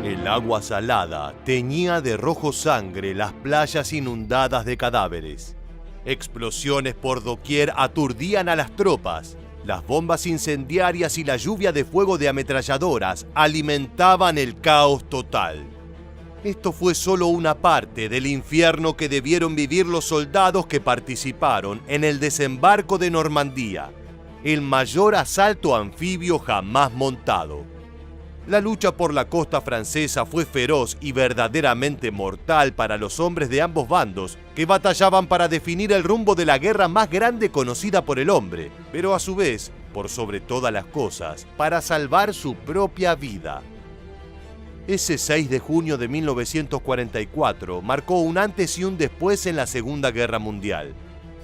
El agua salada teñía de rojo sangre las playas inundadas de cadáveres. Explosiones por doquier aturdían a las tropas. Las bombas incendiarias y la lluvia de fuego de ametralladoras alimentaban el caos total. Esto fue solo una parte del infierno que debieron vivir los soldados que participaron en el desembarco de Normandía, el mayor asalto anfibio jamás montado. La lucha por la costa francesa fue feroz y verdaderamente mortal para los hombres de ambos bandos que batallaban para definir el rumbo de la guerra más grande conocida por el hombre, pero a su vez, por sobre todas las cosas, para salvar su propia vida. Ese 6 de junio de 1944 marcó un antes y un después en la Segunda Guerra Mundial.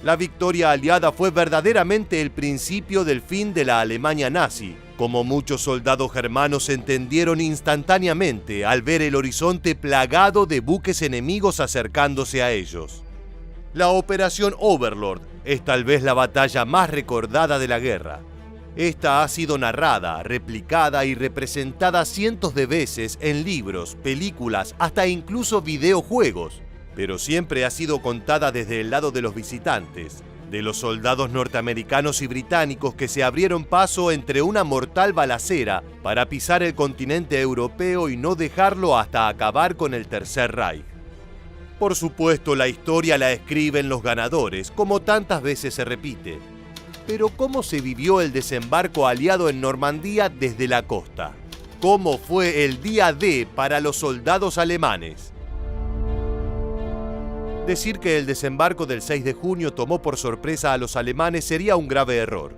La victoria aliada fue verdaderamente el principio del fin de la Alemania nazi, como muchos soldados germanos entendieron instantáneamente al ver el horizonte plagado de buques enemigos acercándose a ellos. La Operación Overlord es tal vez la batalla más recordada de la guerra. Esta ha sido narrada, replicada y representada cientos de veces en libros, películas, hasta incluso videojuegos, pero siempre ha sido contada desde el lado de los visitantes, de los soldados norteamericanos y británicos que se abrieron paso entre una mortal balacera para pisar el continente europeo y no dejarlo hasta acabar con el Tercer Reich. Por supuesto, la historia la escriben los ganadores, como tantas veces se repite. Pero ¿cómo se vivió el desembarco aliado en Normandía desde la costa? ¿Cómo fue el día D para los soldados alemanes? Decir que el desembarco del 6 de junio tomó por sorpresa a los alemanes sería un grave error.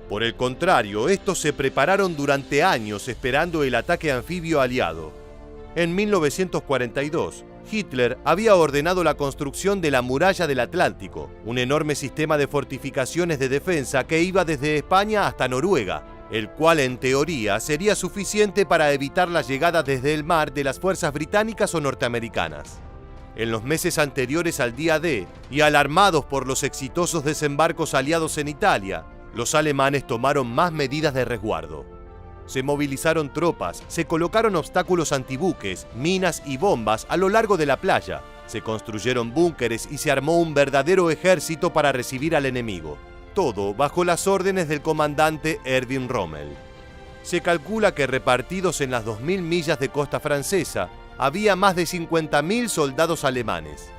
Por el contrario, estos se prepararon durante años esperando el ataque anfibio aliado. En 1942, Hitler había ordenado la construcción de la Muralla del Atlántico, un enorme sistema de fortificaciones de defensa que iba desde España hasta Noruega, el cual en teoría sería suficiente para evitar la llegada desde el mar de las fuerzas británicas o norteamericanas. En los meses anteriores al día D, y alarmados por los exitosos desembarcos aliados en Italia, los alemanes tomaron más medidas de resguardo. Se movilizaron tropas, se colocaron obstáculos antibuques, minas y bombas a lo largo de la playa, se construyeron búnkeres y se armó un verdadero ejército para recibir al enemigo. Todo bajo las órdenes del comandante Erwin Rommel. Se calcula que repartidos en las 2000 millas de costa francesa, había más de 50.000 soldados alemanes.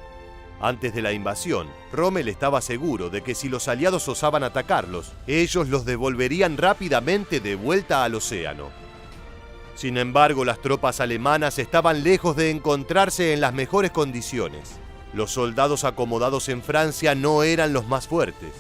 Antes de la invasión, Rommel estaba seguro de que si los aliados osaban atacarlos, ellos los devolverían rápidamente de vuelta al océano. Sin embargo, las tropas alemanas estaban lejos de encontrarse en las mejores condiciones. Los soldados acomodados en Francia no eran los más fuertes.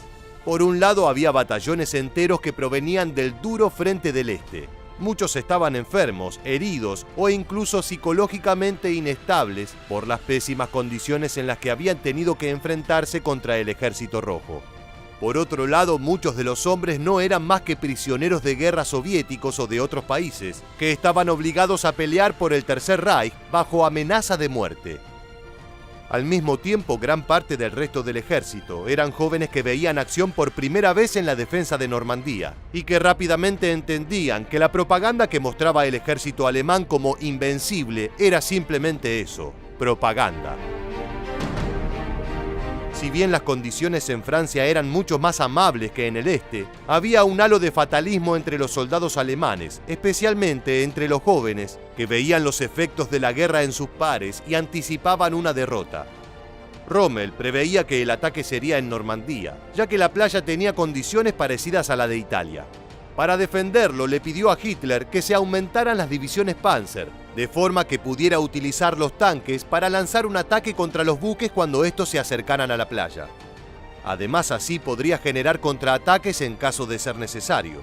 Por un lado había batallones enteros que provenían del duro frente del este. Muchos estaban enfermos, heridos o incluso psicológicamente inestables por las pésimas condiciones en las que habían tenido que enfrentarse contra el Ejército Rojo. Por otro lado, muchos de los hombres no eran más que prisioneros de guerra soviéticos o de otros países, que estaban obligados a pelear por el Tercer Reich bajo amenaza de muerte. Al mismo tiempo, gran parte del resto del ejército eran jóvenes que veían acción por primera vez en la defensa de Normandía y que rápidamente entendían que la propaganda que mostraba el ejército alemán como invencible era simplemente eso, propaganda. Si bien las condiciones en Francia eran mucho más amables que en el este, había un halo de fatalismo entre los soldados alemanes, especialmente entre los jóvenes, que veían los efectos de la guerra en sus pares y anticipaban una derrota. Rommel preveía que el ataque sería en Normandía, ya que la playa tenía condiciones parecidas a la de Italia. Para defenderlo, le pidió a Hitler que se aumentaran las divisiones Panzer, de forma que pudiera utilizar los tanques para lanzar un ataque contra los buques cuando estos se acercaran a la playa. Además, así podría generar contraataques en caso de ser necesario.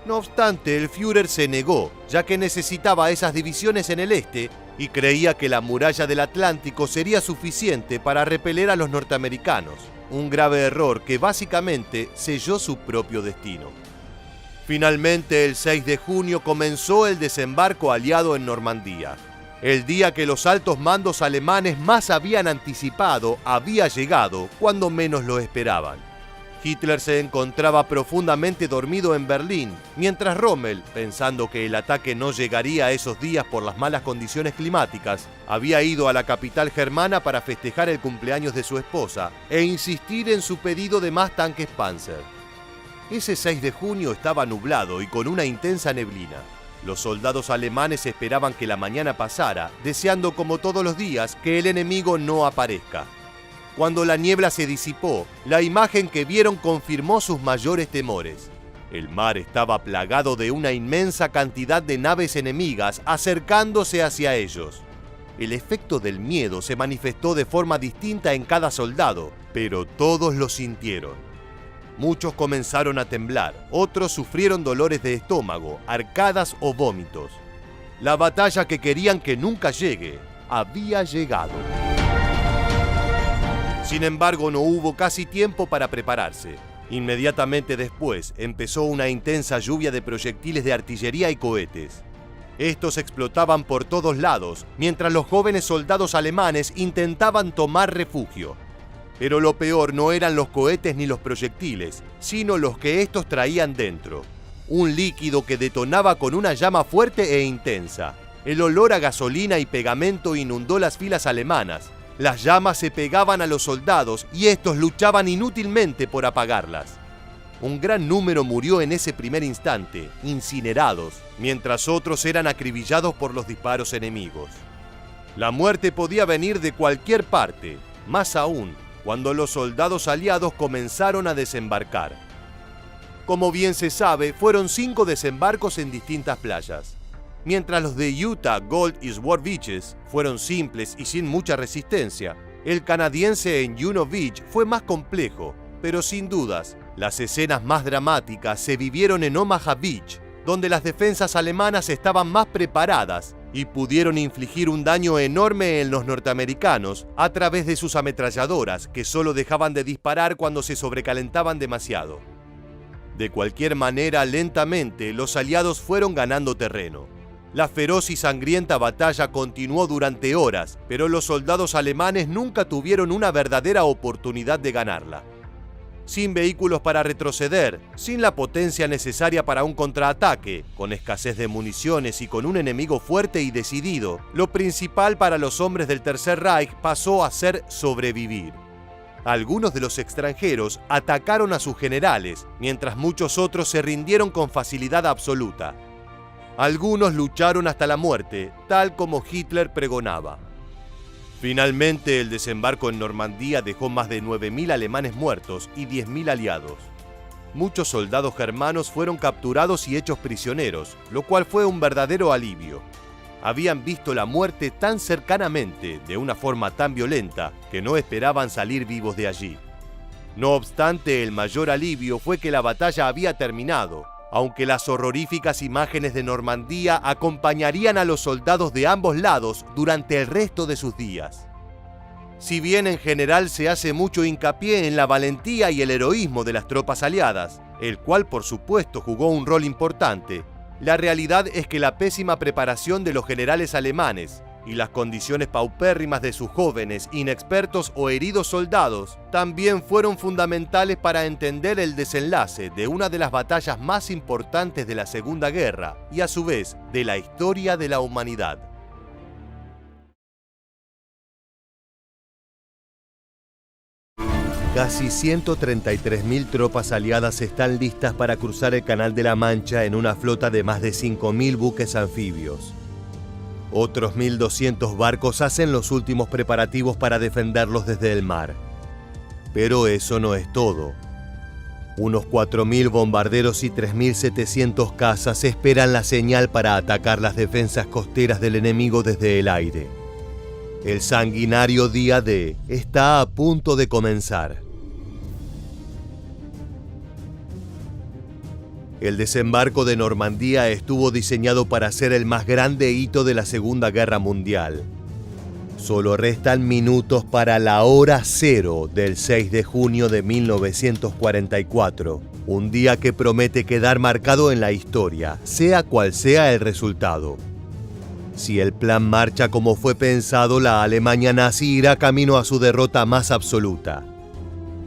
No obstante, el Führer se negó, ya que necesitaba esas divisiones en el este y creía que la muralla del Atlántico sería suficiente para repeler a los norteamericanos, un grave error que básicamente selló su propio destino. Finalmente, el 6 de junio comenzó el desembarco aliado en Normandía. El día que los altos mandos alemanes más habían anticipado había llegado cuando menos lo esperaban. Hitler se encontraba profundamente dormido en Berlín, mientras Rommel, pensando que el ataque no llegaría a esos días por las malas condiciones climáticas, había ido a la capital germana para festejar el cumpleaños de su esposa e insistir en su pedido de más tanques Panzer. Ese 6 de junio estaba nublado y con una intensa neblina. Los soldados alemanes esperaban que la mañana pasara, deseando como todos los días que el enemigo no aparezca. Cuando la niebla se disipó, la imagen que vieron confirmó sus mayores temores. El mar estaba plagado de una inmensa cantidad de naves enemigas acercándose hacia ellos. El efecto del miedo se manifestó de forma distinta en cada soldado, pero todos lo sintieron. Muchos comenzaron a temblar, otros sufrieron dolores de estómago, arcadas o vómitos. La batalla que querían que nunca llegue, había llegado. Sin embargo, no hubo casi tiempo para prepararse. Inmediatamente después empezó una intensa lluvia de proyectiles de artillería y cohetes. Estos explotaban por todos lados, mientras los jóvenes soldados alemanes intentaban tomar refugio. Pero lo peor no eran los cohetes ni los proyectiles, sino los que estos traían dentro. Un líquido que detonaba con una llama fuerte e intensa. El olor a gasolina y pegamento inundó las filas alemanas. Las llamas se pegaban a los soldados y estos luchaban inútilmente por apagarlas. Un gran número murió en ese primer instante, incinerados, mientras otros eran acribillados por los disparos enemigos. La muerte podía venir de cualquier parte, más aún cuando los soldados aliados comenzaron a desembarcar. Como bien se sabe, fueron 5 desembarcos en distintas playas. Mientras los de Utah, Gold y Sword Beaches fueron simples y sin mucha resistencia, el canadiense en Juno Beach fue más complejo, pero sin dudas, las escenas más dramáticas se vivieron en Omaha Beach, donde las defensas alemanas estaban más preparadas y pudieron infligir un daño enorme en los norteamericanos a través de sus ametralladoras, que solo dejaban de disparar cuando se sobrecalentaban demasiado. De cualquier manera, lentamente, los aliados fueron ganando terreno. La feroz y sangrienta batalla continuó durante horas, pero los soldados alemanes nunca tuvieron una verdadera oportunidad de ganarla. Sin vehículos para retroceder, sin la potencia necesaria para un contraataque, con escasez de municiones y con un enemigo fuerte y decidido, lo principal para los hombres del Tercer Reich pasó a ser sobrevivir. Algunos de los extranjeros atacaron a sus generales, mientras muchos otros se rindieron con facilidad absoluta. Algunos lucharon hasta la muerte, tal como Hitler pregonaba. Finalmente, el desembarco en Normandía dejó más de 9.000 alemanes muertos y 10.000 aliados. Muchos soldados germanos fueron capturados y hechos prisioneros, lo cual fue un verdadero alivio. Habían visto la muerte tan cercanamente, de una forma tan violenta, que no esperaban salir vivos de allí. No obstante, el mayor alivio fue que la batalla había terminado, aunque las horroríficas imágenes de Normandía acompañarían a los soldados de ambos lados durante el resto de sus días. Si bien en general se hace mucho hincapié en la valentía y el heroísmo de las tropas aliadas, el cual por supuesto jugó un rol importante, la realidad es que la pésima preparación de los generales alemanes y las condiciones paupérrimas de sus jóvenes, inexpertos o heridos soldados también fueron fundamentales para entender el desenlace de una de las batallas más importantes de la Segunda Guerra y a su vez de la historia de la humanidad. Casi 133.000 tropas aliadas están listas para cruzar el Canal de la Mancha en una flota de más de 5.000 buques anfibios. Otros 1.200 barcos hacen los últimos preparativos para defenderlos desde el mar. Pero eso no es todo. Unos 4.000 bombarderos y 3.700 cazas esperan la señal para atacar las defensas costeras del enemigo desde el aire. El sanguinario día D está a punto de comenzar. El desembarco de Normandía estuvo diseñado para ser el más grande hito de la Segunda Guerra Mundial. Solo restan minutos para la hora cero del 6 de junio de 1944, un día que promete quedar marcado en la historia, sea cual sea el resultado. Si el plan marcha como fue pensado, la Alemania nazi irá camino a su derrota más absoluta.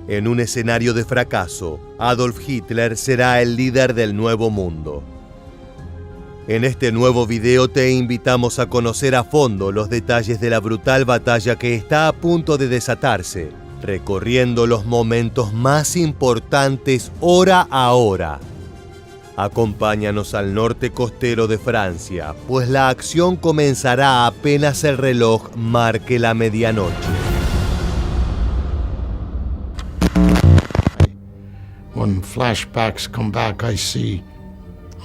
En un escenario de fracaso, Adolf Hitler será el líder del nuevo mundo. En este nuevo video te invitamos a conocer a fondo los detalles de la brutal batalla que está a punto de desatarse, recorriendo los momentos más importantes hora a hora. Acompáñanos al norte costero de Francia, pues la acción comenzará apenas el reloj marque la medianoche. When flashbacks come back, I see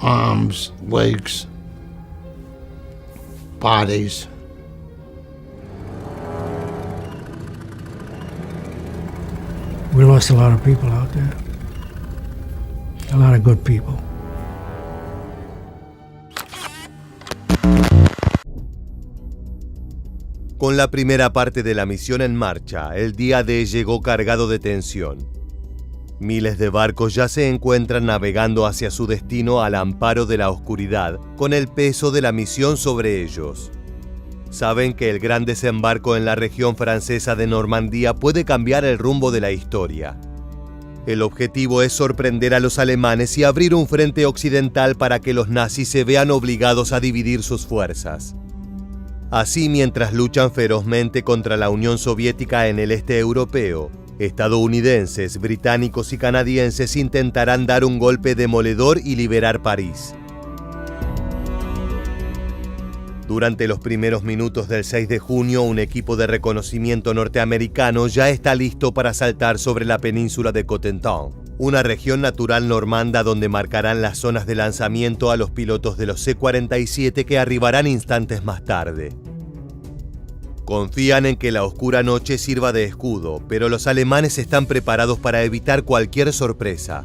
arms, legs, bodies. We lost a lot of people out there. A lot of good people. Con la primera parte de la misión en marcha, el día D llegó cargado de tensión. Miles de barcos ya se encuentran navegando hacia su destino al amparo de la oscuridad, con el peso de la misión sobre ellos. Saben que el gran desembarco en la región francesa de Normandía puede cambiar el rumbo de la historia. El objetivo es sorprender a los alemanes y abrir un frente occidental para que los nazis se vean obligados a dividir sus fuerzas. Así, mientras luchan ferozmente contra la Unión Soviética en el este europeo, estadounidenses, británicos y canadienses intentarán dar un golpe demoledor y liberar París. Durante los primeros minutos del 6 de junio, un equipo de reconocimiento norteamericano ya está listo para saltar sobre la península de Cotentin, una región natural normanda donde marcarán las zonas de lanzamiento a los pilotos de los C-47 que arribarán instantes más tarde. Confían en que la oscura noche sirva de escudo, pero los alemanes están preparados para evitar cualquier sorpresa.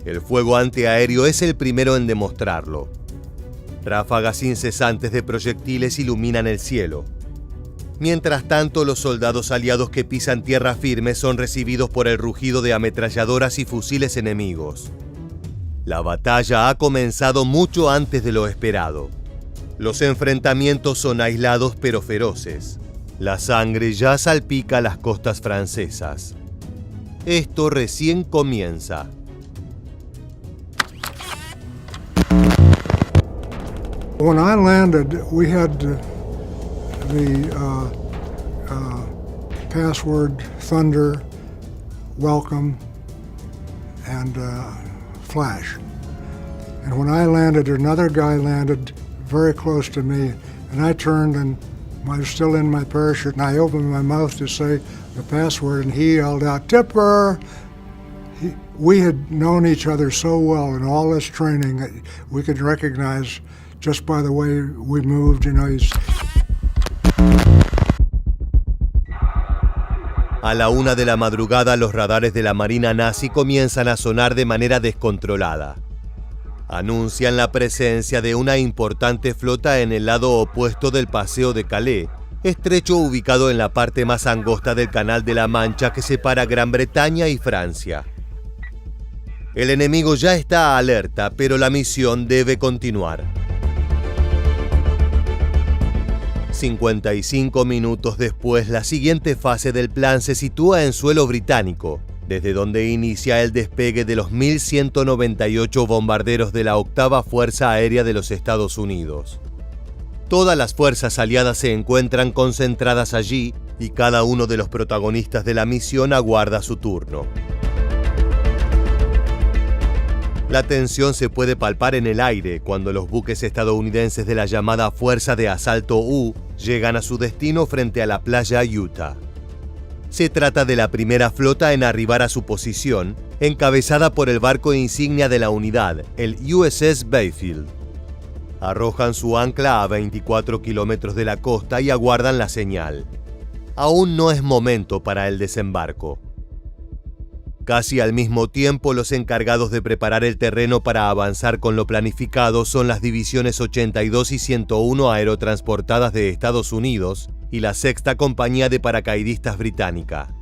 El fuego antiaéreo es el primero en demostrarlo. Ráfagas incesantes de proyectiles iluminan el cielo. Mientras tanto, los soldados aliados que pisan tierra firme son recibidos por el rugido de ametralladoras y fusiles enemigos. La batalla ha comenzado mucho antes de lo esperado. Los enfrentamientos son aislados pero feroces. La sangre ya salpica las costas francesas. Esto recién comienza. When I landed, we had the password Thunder, Welcome, and Flash. And when I landed, another guy landed very close to me, and I turned and I was still in my parachute, and I opened my mouth to say the password, and he yelled out, "Tipper!" We had known each other so well in all this training that we could recognize just by the way we moved, he's... A la 1 de la madrugada, los radares de la Marina nazi comienzan a sonar de manera descontrolada. Anuncian la presencia de una importante flota en el lado opuesto del Paseo de Calais, estrecho ubicado en la parte más angosta del Canal de la Mancha que separa Gran Bretaña y Francia. El enemigo ya está alerta, pero la misión debe continuar. 55 minutos después, la siguiente fase del plan se sitúa en suelo británico, desde donde inicia el despegue de los 1.198 bombarderos de la octava Fuerza Aérea de los Estados Unidos. Todas las fuerzas aliadas se encuentran concentradas allí y cada uno de los protagonistas de la misión aguarda su turno. La tensión se puede palpar en el aire cuando los buques estadounidenses de la llamada Fuerza de Asalto U llegan a su destino frente a la playa Utah. Se trata de la primera flota en arribar a su posición, encabezada por el barco insignia de la unidad, el USS Bayfield. Arrojan su ancla a 24 kilómetros de la costa y aguardan la señal. Aún no es momento para el desembarco. Casi al mismo tiempo, los encargados de preparar el terreno para avanzar con lo planificado son las divisiones 82 y 101 aerotransportadas de Estados Unidos y la Sexta Compañía de Paracaidistas Británica.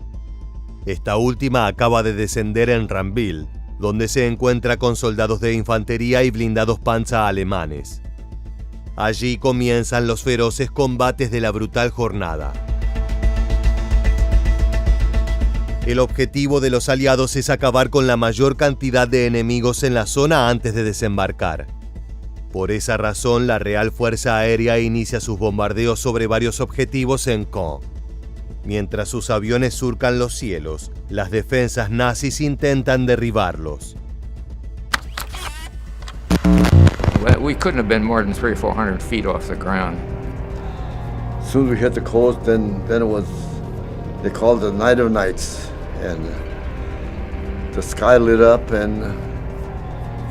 Esta última acaba de descender en Ranville, donde se encuentra con soldados de infantería y blindados Panzer alemanes. Allí comienzan los feroces combates de la brutal jornada. El objetivo de los aliados es acabar con la mayor cantidad de enemigos en la zona antes de desembarcar. Por esa razón, la Real Fuerza Aérea inicia sus bombardeos sobre varios objetivos en Caen. Mientras sus aviones surcan los cielos, las defensas nazis intentan derribarlos. We couldn't have been more than 300 or 400 feet off the ground. As soon as we hit the coast, then it was, they called it the Night of Nights, and the sky lit up, and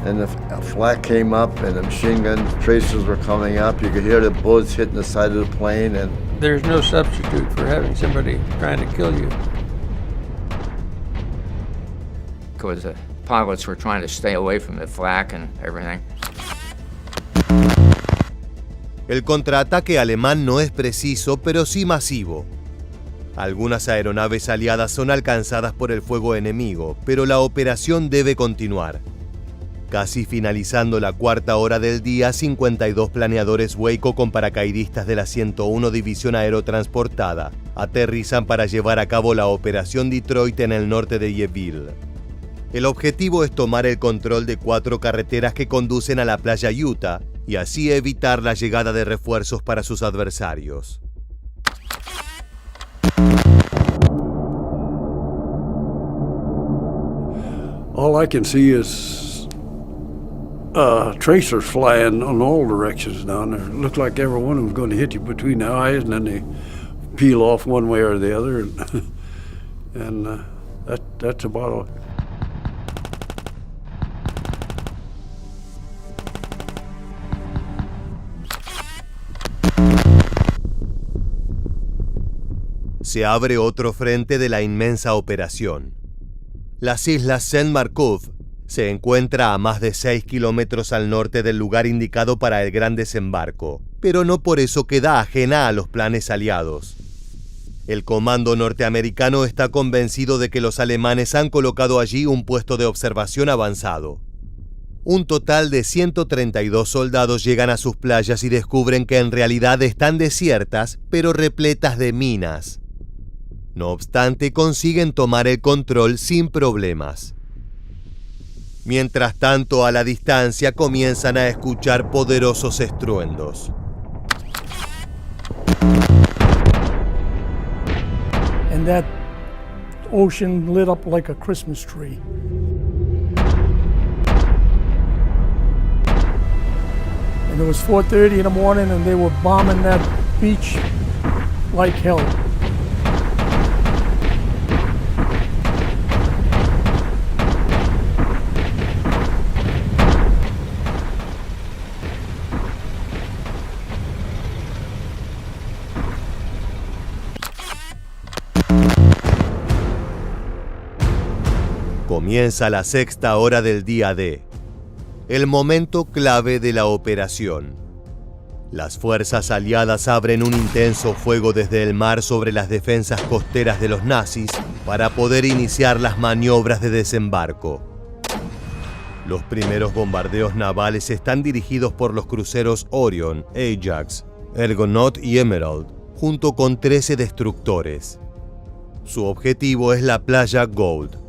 the flak came up, and the machine gun tracers were coming up. You could hear the bullets hitting the side of the plane, and there's no substitute for having somebody trying to kill you. Because the pilots were trying to stay away from the flak and everything. El contraataque alemán no es preciso, pero sí masivo. Algunas aeronaves aliadas son alcanzadas por el fuego enemigo, pero la operación debe continuar. Casi finalizando la cuarta hora del día, 52 planeadores Waco con paracaidistas de la 101 División Aerotransportada aterrizan para llevar a cabo la Operación Detroit en el norte de Yeville. El objetivo es tomar el control de 4 carreteras que conducen a la playa Utah y así evitar la llegada de refuerzos para sus adversarios. All I can see is tracers flying in all directions down there. It looked like every one of them was going to hit you between the eyes, and then they peel off one way or the other, and that's about all. Se abre otro frente de la inmensa operación. Las islas Saint-Marcouf se encuentra a más de 6 kilómetros al norte del lugar indicado para el gran desembarco, pero no por eso queda ajena a los planes aliados. El comando norteamericano está convencido de que los alemanes han colocado allí un puesto de observación avanzado. Un total de 132 soldados llegan a sus playas y descubren que en realidad están desiertas, pero repletas de minas. No obstante, consiguen tomar el control sin problemas. Mientras tanto, a la distancia comienzan a escuchar poderosos estruendos. And that ocean lit up like a Christmas tree. And it was 4:30 in the morning and they were bombing that beach like hell. Comienza la sexta hora del día D, el momento clave de la operación. Las fuerzas aliadas abren un intenso fuego desde el mar sobre las defensas costeras de los nazis para poder iniciar las maniobras de desembarco. Los primeros bombardeos navales están dirigidos por los cruceros Orion, Ajax, Argonaut y Emerald, junto con 13 destructores. Su objetivo es la playa Gold.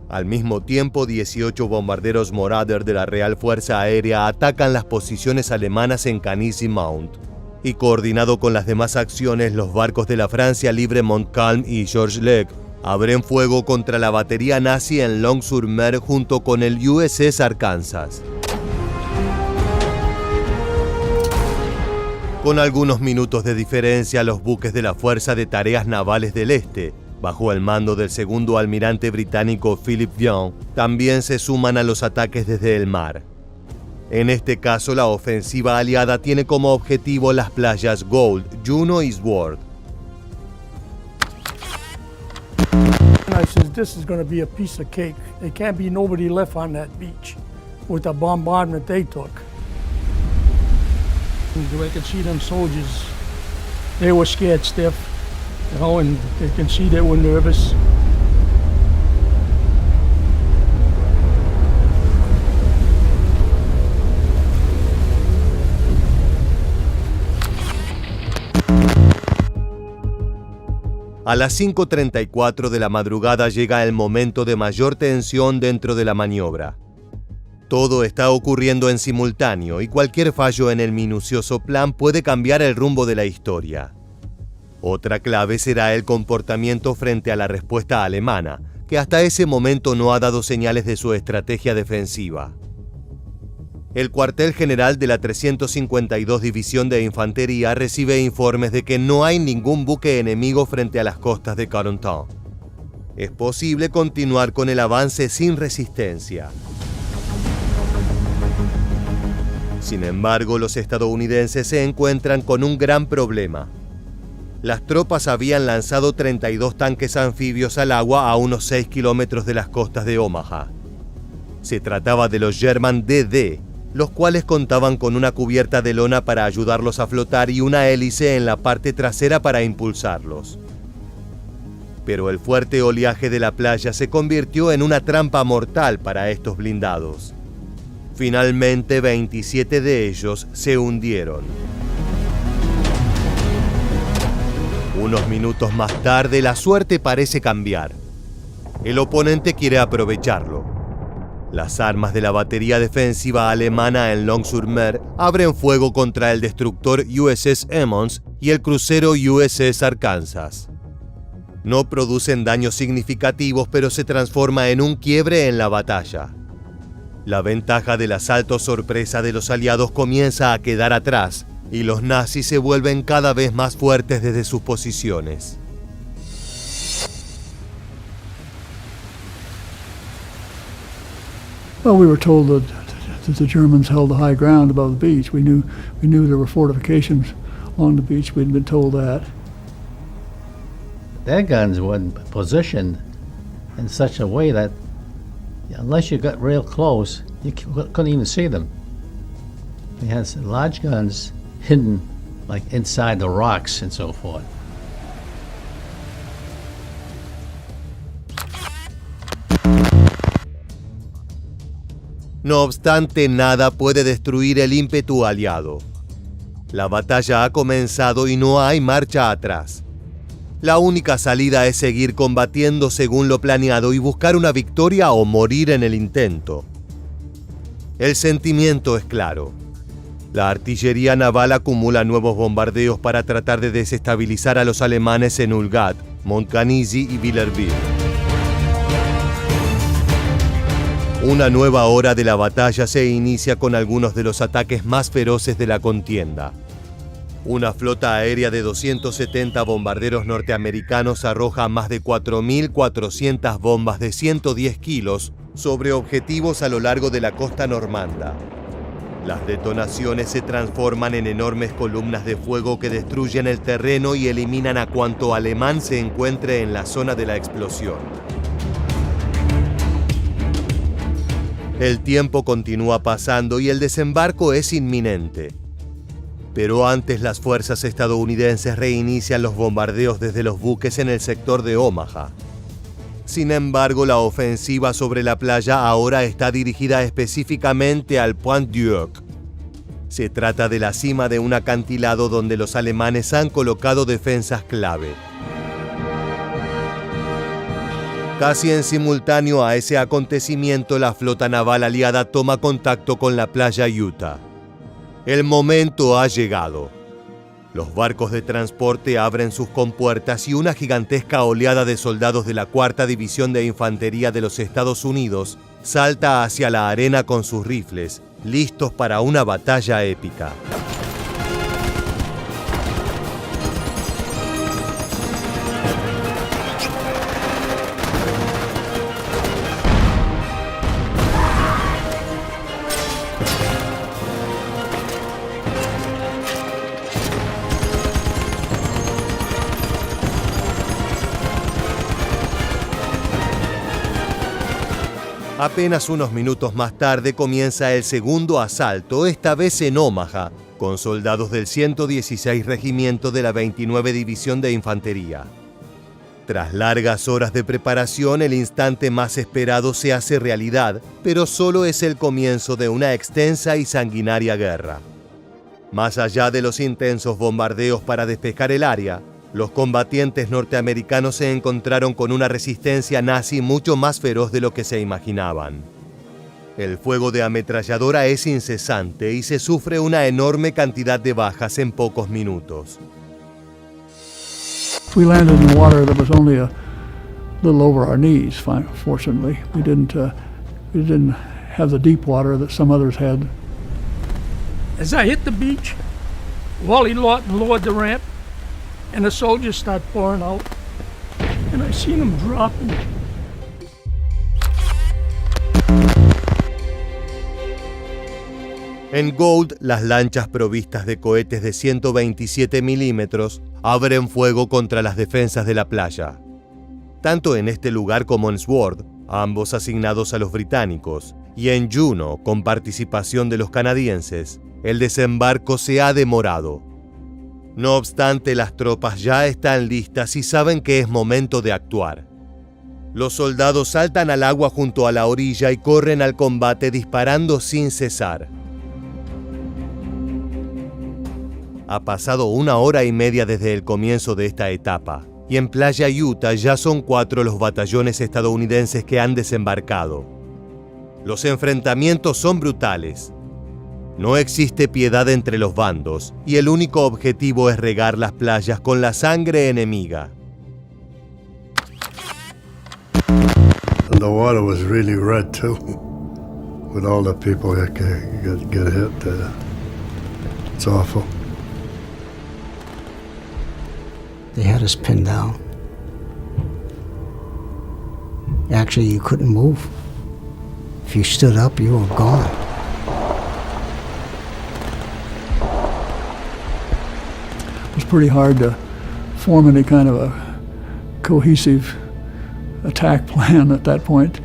Al mismo tiempo, 18 bombarderos Marauder de la Real Fuerza Aérea atacan las posiciones alemanas en Canisy Mount. Y coordinado con las demás acciones, los barcos de la Francia Libre Montcalm y Georges Lech abren fuego contra la batería nazi en Long-sur-Mer junto con el USS Arkansas. Con algunos minutos de diferencia, los buques de la Fuerza de Tareas Navales del Este, bajo el mando del segundo almirante británico Philip Young, también se suman a los ataques desde el mar. En este caso, la ofensiva aliada tiene como objetivo las playas Gold, Juno y Sword. And I says, this is going to be a piece of cake. There can't be nobody left on that beach with the bombardment they took. I could see them soldiers, they were scared stiff, you know, and you can see they were nervous. A las 5:34 de la madrugada llega el momento de mayor tensión dentro de la maniobra. Todo está ocurriendo en simultáneo y cualquier fallo en el minucioso plan puede cambiar el rumbo de la historia. Otra clave será el comportamiento frente a la respuesta alemana, que hasta ese momento no ha dado señales de su estrategia defensiva. El cuartel general de la 352 División de Infantería recibe informes de que no hay ningún buque enemigo frente a las costas de Corentin. Es posible continuar con el avance sin resistencia. Sin embargo, los estadounidenses se encuentran con un gran problema. Las tropas habían lanzado 32 tanques anfibios al agua a unos 6 kilómetros de las costas de Omaha. Se trataba de los German DD, los cuales contaban con una cubierta de lona para ayudarlos a flotar y una hélice en la parte trasera para impulsarlos. Pero el fuerte oleaje de la playa se convirtió en una trampa mortal para estos blindados. Finalmente, 27 de ellos se hundieron. Unos minutos más tarde, la suerte parece cambiar. El oponente quiere aprovecharlo. Las armas de la batería defensiva alemana en Long-sur-Mer abren fuego contra el destructor USS Emmons y el crucero USS Arkansas. No producen daños significativos, pero se transforma en un quiebre en la batalla. La ventaja del asalto sorpresa de los aliados comienza a quedar atrás y los nazis se vuelven cada vez más fuertes desde sus posiciones. Well, we were told that the Germans held the high ground above the beach. We knew there were fortifications along the beach. We'd been told that. Their guns were positioned in such a way that unless you got real close, you couldn't even see them. They had large guns hidden like inside the rocks and so forth. No obstante, nada puede destruir el ímpetu aliado. La batalla ha comenzado y no hay marcha atrás. La única salida es seguir combatiendo según lo planeado y buscar una victoria o morir en el intento. El sentimiento es claro. La artillería naval acumula nuevos bombardeos para tratar de desestabilizar a los alemanes en Ulgat, Montgagny y Villerville. Una nueva hora de la batalla se inicia con algunos de los ataques más feroces de la contienda. Una flota aérea de 270 bombarderos norteamericanos arroja más de 4.400 bombas de 110 kilos sobre objetivos a lo largo de la costa normanda. Las detonaciones se transforman en enormes columnas de fuego que destruyen el terreno y eliminan a cuanto alemán se encuentre en la zona de la explosión. El tiempo continúa pasando y el desembarco es inminente. Pero antes las fuerzas estadounidenses reinician los bombardeos desde los buques en el sector de Omaha. Sin embargo, la ofensiva sobre la playa ahora está dirigida específicamente al Point d'Urk. Se trata de la cima de un acantilado donde los alemanes han colocado defensas clave. Casi en simultáneo a ese acontecimiento, la flota naval aliada toma contacto con la playa Utah. El momento ha llegado. Los barcos de transporte abren sus compuertas y una gigantesca oleada de soldados de la 4ª División de Infantería de los Estados Unidos salta hacia la arena con sus rifles, listos para una batalla épica. Apenas unos minutos más tarde comienza el segundo asalto, esta vez en Omaha, con soldados del 116 Regimiento de la 29 División de Infantería. Tras largas horas de preparación, el instante más esperado se hace realidad, pero solo es el comienzo de una extensa y sanguinaria guerra. Más allá de los intensos bombardeos para despejar el área, Los combatientes norteamericanos se encontraron con una resistencia nazi mucho más feroz de lo que se imaginaban. El fuego de ametralladora es incesante y se sufre una enorme cantidad de bajas en pocos minutos. We landed in water that was only a little over our knees, fortunately. We didn't have the deep water that some others had. As I hit the beach, Wally Lawton lowered the ramp, and the soldiers started pouring out, and I seen them dropping. En Gold, las lanchas provistas de cohetes de 127 milímetros abren fuego contra las defensas de la playa. Tanto en este lugar como en Sword, ambos asignados a los británicos, y en Juno, con participación de los canadienses, el desembarco se ha demorado. No obstante, las tropas ya están listas y saben que es momento de actuar. Los soldados saltan al agua junto a la orilla y corren al combate disparando sin cesar. Ha pasado 1 hora y media desde el comienzo de esta etapa, y en Playa Utah ya son 4 los batallones estadounidenses que han desembarcado. Los enfrentamientos son brutales. No existe piedad entre los bandos, y el único objetivo es regar las playas con la sangre enemiga. And the water was really red too, with all the people that get hit. It's awful. They had us pinned down. Actually, you couldn't move. If you stood up, you were gone. It was pretty hard to form any kind of a cohesive attack plan at that point.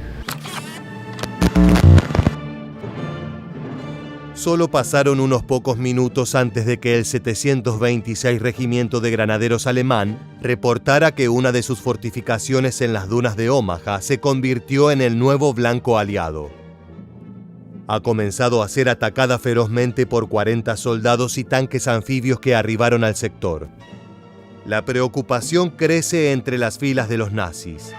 Solo pasaron unos pocos minutos antes de que el 726 Regimiento de Granaderos alemán reportara que una de sus fortificaciones en las dunas de Omaha se convirtió en el nuevo blanco aliado. Ha comenzado a ser atacada ferozmente por 40 soldados y tanques anfibios que arribaron al sector. La preocupación crece entre las filas de los nazis.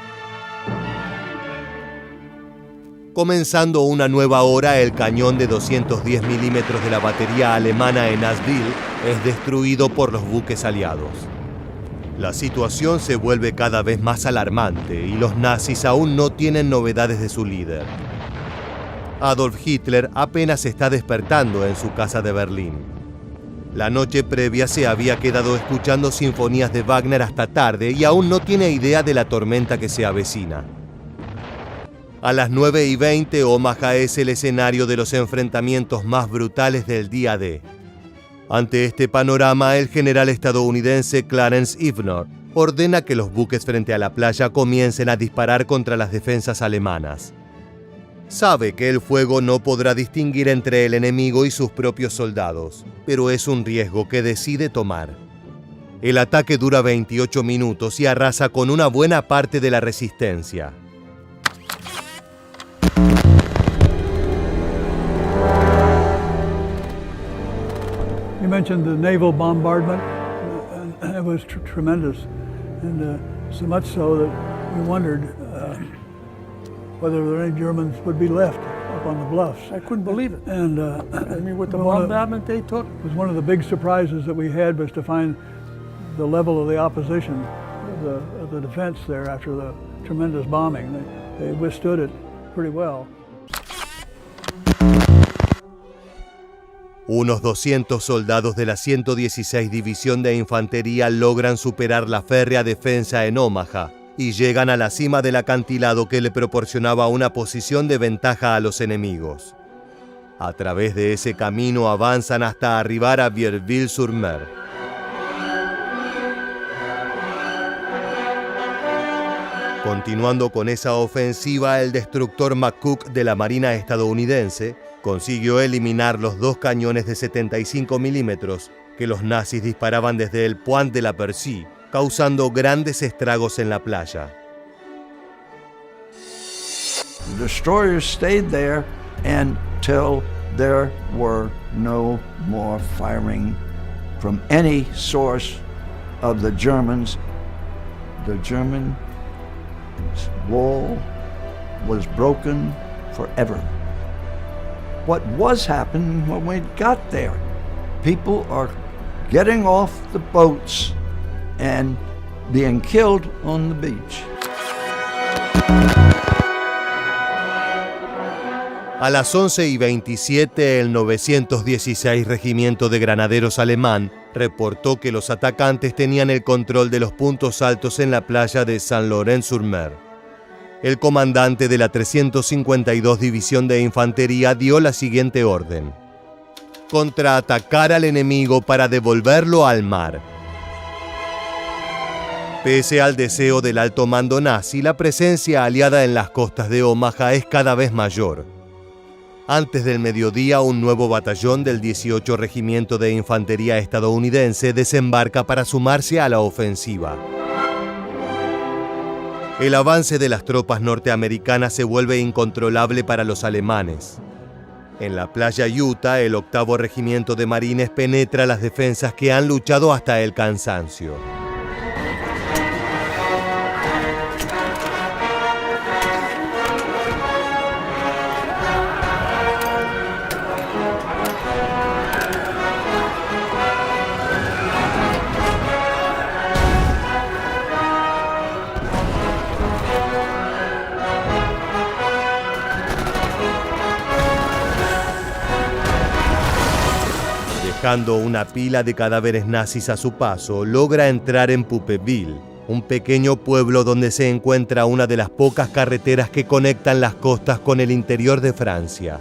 Comenzando una nueva hora, el cañón de 210 milímetros de la batería alemana en Asheville es destruido por los buques aliados. La situación se vuelve cada vez más alarmante y los nazis aún no tienen novedades de su líder. Adolf Hitler apenas está despertando en su casa de Berlín. La noche previa se había quedado escuchando sinfonías de Wagner hasta tarde y aún no tiene idea de la tormenta que se avecina. A las 9:20, Omaha es el escenario de los enfrentamientos más brutales del día D. Ante este panorama, el general estadounidense Clarence Ivenor ordena que los buques frente a la playa comiencen a disparar contra las defensas alemanas. Sabe que el fuego no podrá distinguir entre el enemigo y sus propios soldados, pero es un riesgo que decide tomar. El ataque dura 28 minutos y arrasa con una buena parte de la resistencia. You mentioned the naval bombardment, and it was tremendous, and so much so that we wondered whether there any Germans would be left up on the bluffs. I couldn't believe it. And I mean, with the bombardment they took, it was one of the big surprises that we had was to find the level of the opposition of the defense there after the tremendous bombing. They withstood it pretty well. Unos 200 soldados de la 116 División de Infantería logran superar la férrea defensa en Omaha y llegan a la cima del acantilado que le proporcionaba una posición de ventaja a los enemigos. A través de ese camino avanzan hasta arribar a Vierville-sur-Mer. Continuando con esa ofensiva, el destructor McCook de la Marina estadounidense consiguió eliminar los 2 cañones de 75 milímetros que los nazis disparaban desde el Point de la Percy, causando grandes estragos en la playa. The destroyers stayed there until there were no more firing from any source of the German wall was broken forever. What was happening when we got there? People are getting off the boats and being killed on the beach. A las 11:27, el 916 Regimiento de Granaderos alemán reportó que los atacantes tenían el control de los puntos altos en la playa de Saint-Laurent-sur-Mer. El comandante de la 352 División de Infantería dio la siguiente orden: contraatacar al enemigo para devolverlo al mar. Pese al deseo del alto mando nazi, la presencia aliada en las costas de Omaha es cada vez mayor. Antes del mediodía, un nuevo batallón del 18 Regimiento de Infantería estadounidense desembarca para sumarse a la ofensiva. El avance de las tropas norteamericanas se vuelve incontrolable para los alemanes. En la playa Utah, el 8º Regimiento de Marines penetra las defensas que han luchado hasta el cansancio. Dejando una pila de cadáveres nazis a su paso, logra entrar en Pupéville, un pequeño pueblo donde se encuentra una de las pocas carreteras que conectan las costas con el interior de Francia.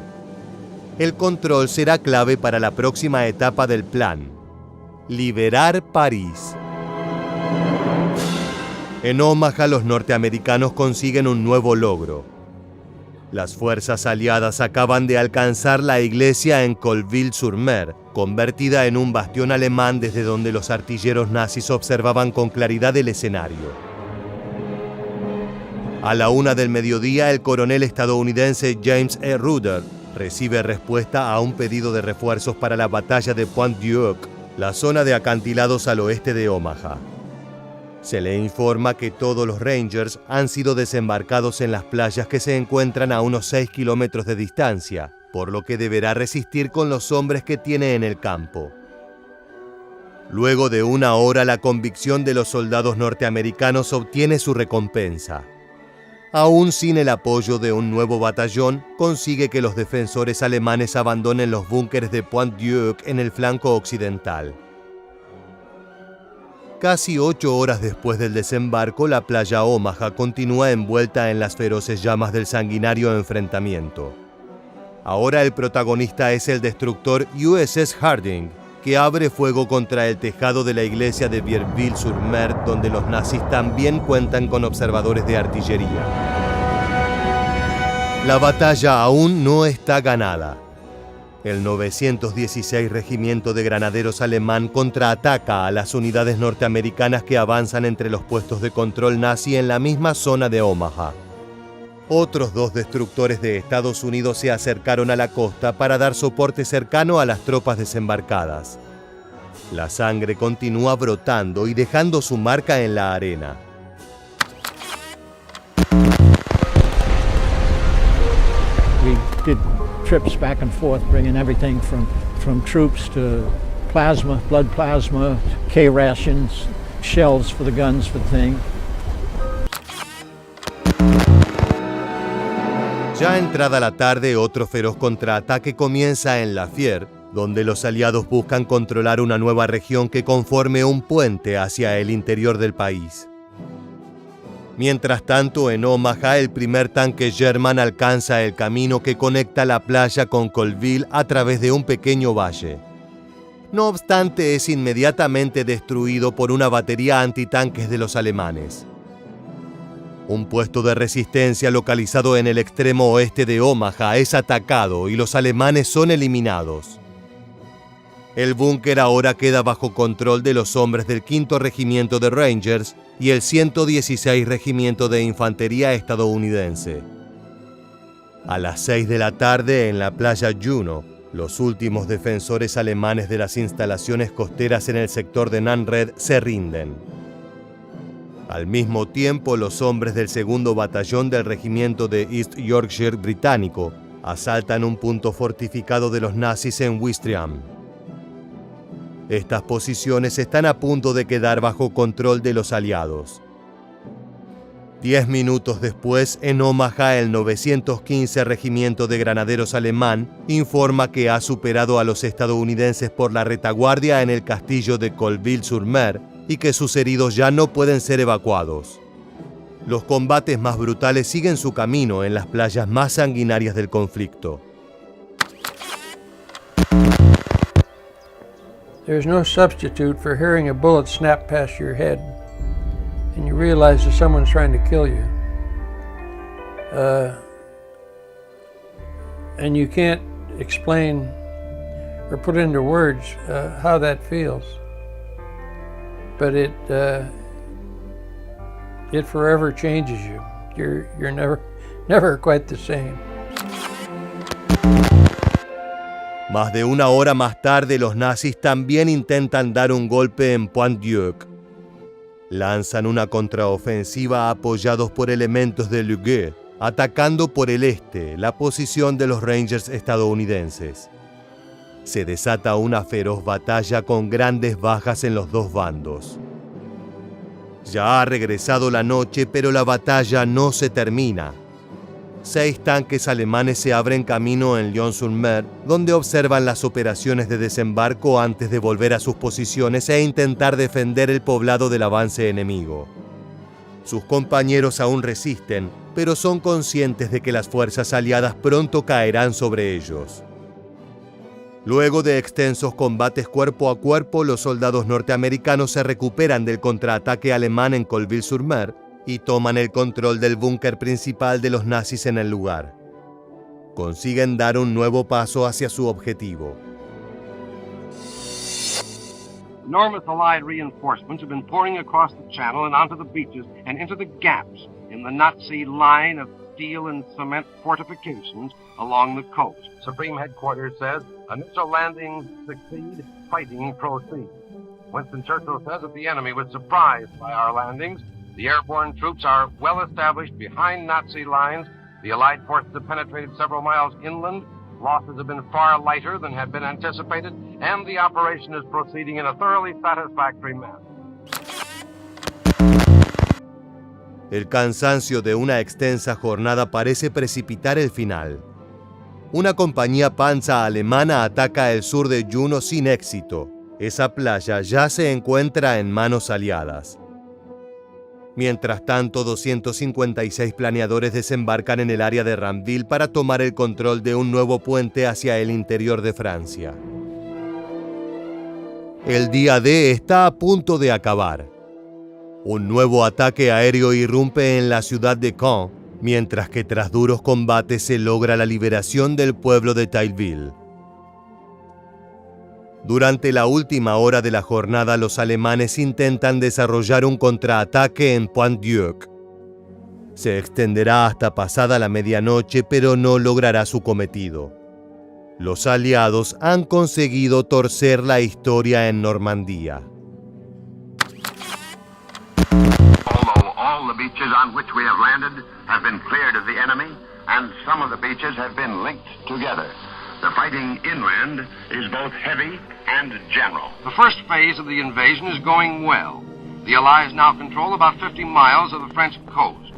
El control será clave para la próxima etapa del plan: liberar París. En Omaha, los norteamericanos consiguen un nuevo logro. Las fuerzas aliadas acaban de alcanzar la iglesia en Colville-sur-Mer, convertida en un bastión alemán desde donde los artilleros nazis observaban con claridad el escenario. A la 1 del mediodía, el coronel estadounidense James E. Ruder recibe respuesta a un pedido de refuerzos para la batalla de Pointe-du-Hoc, la zona de acantilados al oeste de Omaha. Se le informa que todos los Rangers han sido desembarcados en las playas que se encuentran a unos 6 kilómetros de distancia, por lo que deberá resistir con los hombres que tiene en el campo. Luego de una hora, la convicción de los soldados norteamericanos obtiene su recompensa. Aún sin el apoyo de un nuevo batallón, consigue que los defensores alemanes abandonen los búnkeres de Pointe-du-Hoc en el flanco occidental. Casi 8 horas después del desembarco, la playa Omaha continúa envuelta en las feroces llamas del sanguinario enfrentamiento. Ahora el protagonista es el destructor USS Harding, que abre fuego contra el tejado de la iglesia de Vierville-sur-Mer, donde los nazis también cuentan con observadores de artillería. La batalla aún no está ganada. El 916 Regimiento de Granaderos alemán contraataca a las unidades norteamericanas que avanzan entre los puestos de control nazi en la misma zona de Omaha. Otros 2 destructores de Estados Unidos se acercaron a la costa para dar soporte cercano a las tropas desembarcadas. La sangre continúa brotando y dejando su marca en la arena. We did trips back and forth, bringing everything from troops to plasma, blood plasma, K rations, shells for the guns for the thing. Ya entrada la tarde, otro feroz contraataque comienza en Lafayette, donde los aliados buscan controlar una nueva región que conforme un puente hacia el interior del país. Mientras tanto, en Omaha, el primer tanque Sherman alcanza el camino que conecta la playa con Colville a través de un pequeño valle. No obstante, es inmediatamente destruido por una batería antitanques de los alemanes. Un puesto de resistencia localizado en el extremo oeste de Omaha es atacado y los alemanes son eliminados. El búnker ahora queda bajo control de los hombres del 5º Regimiento de Rangers y el 116 Regimiento de Infantería estadounidense. A las 6 de la tarde, en la playa Juno, Los últimos defensores alemanes de las instalaciones costeras en el sector de Nanred se rinden. Al mismo tiempo, los hombres del segundo batallón del regimiento de East Yorkshire británico asaltan un punto fortificado de los nazis en Ouistreham. Estas posiciones están a punto de quedar bajo control de los aliados. 10 minutos después, en Omaha, el 915 Regimiento de Granaderos alemán informa que ha superado a los estadounidenses por la retaguardia en el castillo de Colville-sur-Mer y que sus heridos ya no pueden ser evacuados. Los combates más brutales siguen su camino en las playas más sanguinarias del conflicto. There's no substitute for hearing a bullet snap past your head and you realize that someone's trying to kill you. And you can't explain or put into words how that feels. But it forever changes you. You're never quite the same. Más de una hora más tarde, los nazis también intentan dar un golpe en Pointe-Dieu. Lanzan una contraofensiva apoyados por elementos de Lugueux, atacando por el este la posición de los Rangers estadounidenses. Se desata una feroz batalla con grandes bajas en los dos bandos. Ya ha regresado la noche, pero la batalla no se termina. 6 tanques alemanes se abren camino en Lyon-sur-Mer, donde observan las operaciones de desembarco antes de volver a sus posiciones e intentar defender el poblado del avance enemigo. Sus compañeros aún resisten, pero son conscientes de que las fuerzas aliadas pronto caerán sobre ellos. Luego de extensos combates cuerpo a cuerpo, los soldados norteamericanos se recuperan del contraataque alemán en Colville-sur-Mer y toman el control del búnker principal de los nazis en el lugar. Consiguen dar un nuevo paso hacia su objetivo. Enormous Allied reinforcements have been pouring across the channel and onto the beaches and into the gaps in the Nazi line of steel and cement fortifications along the coast. Supreme Headquarters says, initial landings succeed, fighting proceeds. Winston Churchill says that the enemy was surprised by our landings. The airborne troops are well established behind Nazi lines. The Allied forces have penetrated several miles inland. Losses have been far lighter than had been anticipated, and the operation is proceeding in a thoroughly satisfactory manner. El cansancio de una extensa jornada parece precipitar el final. Una compañía panza alemana ataca el sur de Juno sin éxito. Esa playa ya se encuentra en manos aliadas. Mientras tanto, 256 planeadores desembarcan en el área de Ranville para tomar el control de un nuevo puente hacia el interior de Francia. El día D está a punto de acabar. Un nuevo ataque aéreo irrumpe en la ciudad de Caen, mientras que tras duros combates se logra la liberación del pueblo de Tailleville. Durante la última hora de la jornada, los alemanes intentan desarrollar un contraataque en Pointe-Dieu. Se extenderá hasta pasada la medianoche, pero no logrará su cometido. Los aliados han conseguido torcer la historia en Normandía. Although all the beaches on which we have landed have been cleared of the enemy, and some of the beaches have been linked together. The fighting inland is both heavy and general. The first phase of the invasion is going well. The Allies now control about 50 miles of the French coast.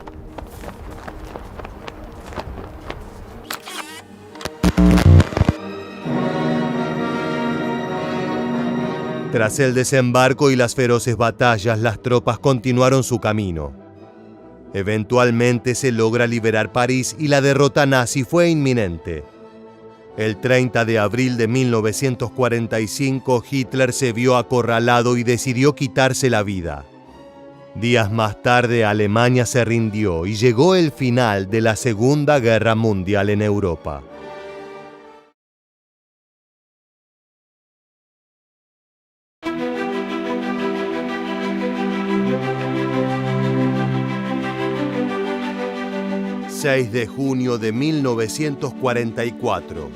Tras el desembarco y las feroces batallas, las tropas continuaron su camino. Eventualmente se logra liberar París y la derrota nazi fue inminente. El 30 de abril de 1945, Hitler se vio acorralado y decidió quitarse la vida. Días más tarde, Alemania se rindió y llegó el final de la Segunda Guerra Mundial en Europa. ...6 de junio de 1944...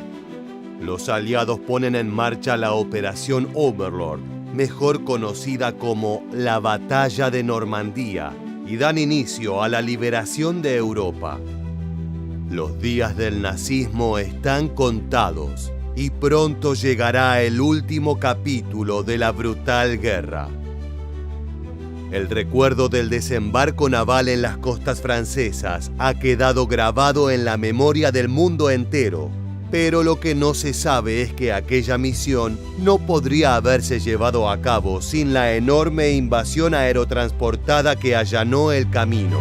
los aliados ponen en marcha la Operación Overlord, mejor conocida como la Batalla de Normandía, y dan inicio a la liberación de Europa. Los días del nazismo están contados y pronto llegará el último capítulo de la brutal guerra. El recuerdo del desembarco naval en las costas francesas ha quedado grabado en la memoria del mundo entero, pero lo que no se sabe es que aquella misión no podría haberse llevado a cabo sin la enorme invasión aerotransportada que allanó el camino.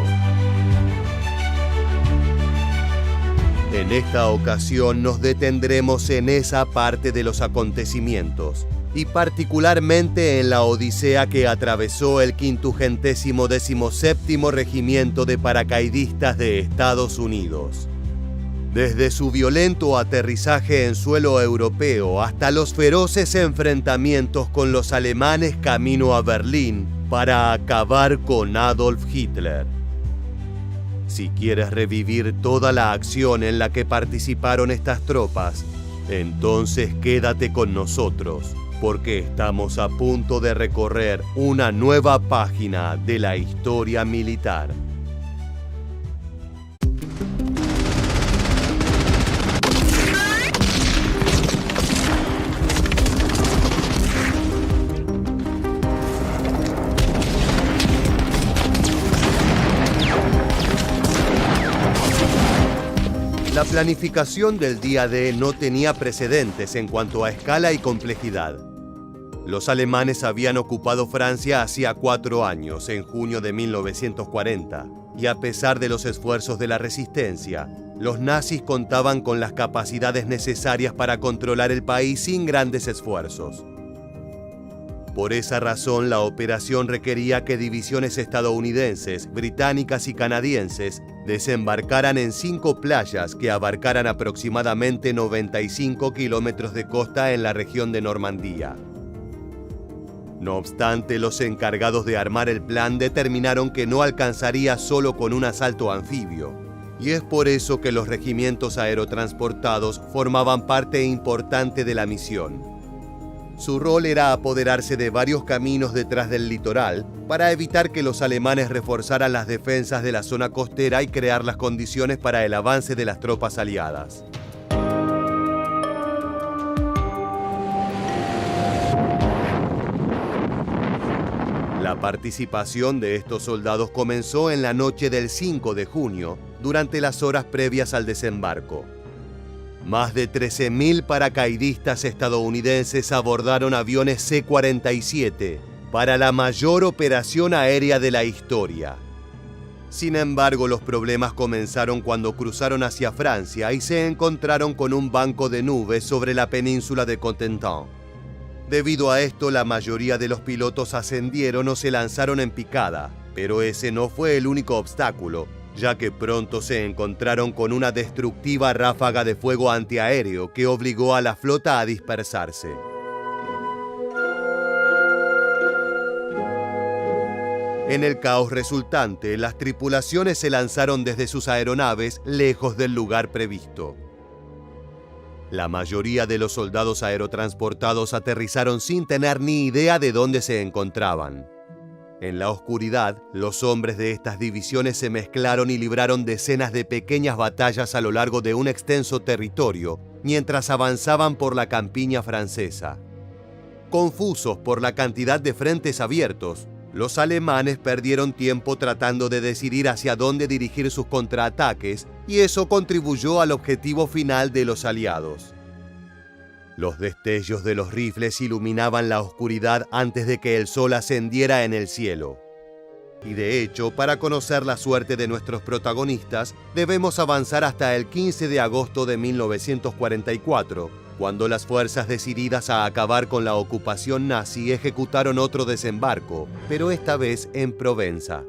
En esta ocasión nos detendremos en esa parte de los acontecimientos, y particularmente en la odisea que atravesó el 517º Regimiento de Paracaidistas de Estados Unidos. Desde su violento aterrizaje en suelo europeo hasta los feroces enfrentamientos con los alemanes camino a Berlín para acabar con Adolf Hitler. Si quieres revivir toda la acción en la que participaron estas tropas, entonces quédate con nosotros, porque estamos a punto de recorrer una nueva página de la historia militar. La planificación del día D no tenía precedentes en cuanto a escala y complejidad. Los alemanes habían ocupado Francia hacía 4 años, en junio de 1940, y a pesar de los esfuerzos de la resistencia, los nazis contaban con las capacidades necesarias para controlar el país sin grandes esfuerzos. Por esa razón, la operación requería que divisiones estadounidenses, británicas y canadienses desembarcaran en 5 playas que abarcaran aproximadamente 95 kilómetros de costa en la región de Normandía. No obstante, los encargados de armar el plan determinaron que no alcanzaría solo con un asalto anfibio, y es por eso que los regimientos aerotransportados formaban parte importante de la misión. Su rol era apoderarse de varios caminos detrás del litoral para evitar que los alemanes reforzaran las defensas de la zona costera y crear las condiciones para el avance de las tropas aliadas. La participación de estos soldados comenzó en la noche del 5 de junio, durante las horas previas al desembarco. Más de 13.000 paracaidistas estadounidenses abordaron aviones C-47 para la mayor operación aérea de la historia. Sin embargo, los problemas comenzaron cuando cruzaron hacia Francia y se encontraron con un banco de nubes sobre la península de Cotentin. Debido a esto, la mayoría de los pilotos ascendieron o se lanzaron en picada, pero ese no fue el único obstáculo, ya que pronto se encontraron con una destructiva ráfaga de fuego antiaéreo que obligó a la flota a dispersarse. En el caos resultante, las tripulaciones se lanzaron desde sus aeronaves lejos del lugar previsto. La mayoría de los soldados aerotransportados aterrizaron sin tener ni idea de dónde se encontraban. En la oscuridad, los hombres de estas divisiones se mezclaron y libraron decenas de pequeñas batallas a lo largo de un extenso territorio, mientras avanzaban por la campiña francesa. Confusos por la cantidad de frentes abiertos, los alemanes perdieron tiempo tratando de decidir hacia dónde dirigir sus contraataques, y eso contribuyó al objetivo final de los aliados. Los destellos de los rifles iluminaban la oscuridad antes de que el sol ascendiera en el cielo. Y de hecho, para conocer la suerte de nuestros protagonistas, debemos avanzar hasta el 15 de agosto de 1944, cuando las fuerzas decididas a acabar con la ocupación nazi ejecutaron otro desembarco, pero esta vez en Provenza.